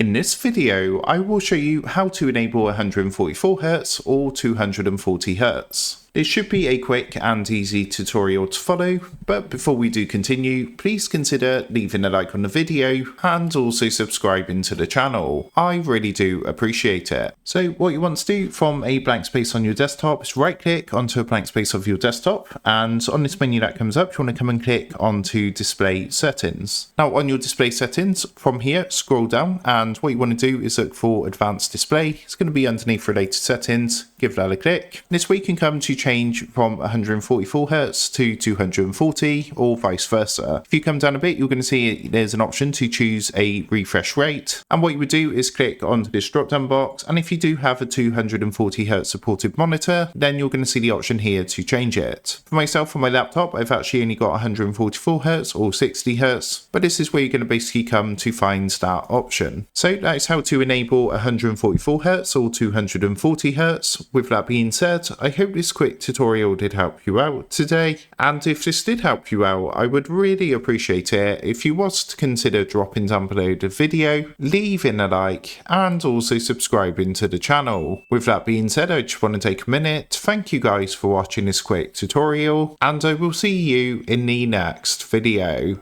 In this video, I will show you how to enable 144Hz or 240Hz. This should be a quick and easy tutorial to follow, but before we do continue, please consider leaving a like on the video and also subscribing to the channel. I really do appreciate it. So what you want to do from a blank space on your desktop is right click onto a blank space of your desktop, and on this menu that comes up, you want to come and click onto display settings. Now on your display settings, from here scroll down, and what you want to do is look for advanced display. It's going to be underneath related settings. Give that a click. This way you can come to change from 144Hz to 240 or vice versa. If you come down a bit, you're going to see there's an option to choose a refresh rate, and what you would do is click onto this drop down box, and if you do have a 240Hz supported monitor, then you're going to see the option here to change it. For myself on my laptop, I've actually only got 144Hz or 60Hz, but this is where you're going to basically come to find that option. So that is how to enable 144Hz or 240Hz. With that being said, I hope this quick tutorial did help you out today, and if this did help you out, I would really appreciate it if you was to consider dropping down below the video, leaving a like, and also subscribing to the channel. With that being said, I just want to take a minute to thank you guys for watching this quick tutorial, and I will see you in the next video.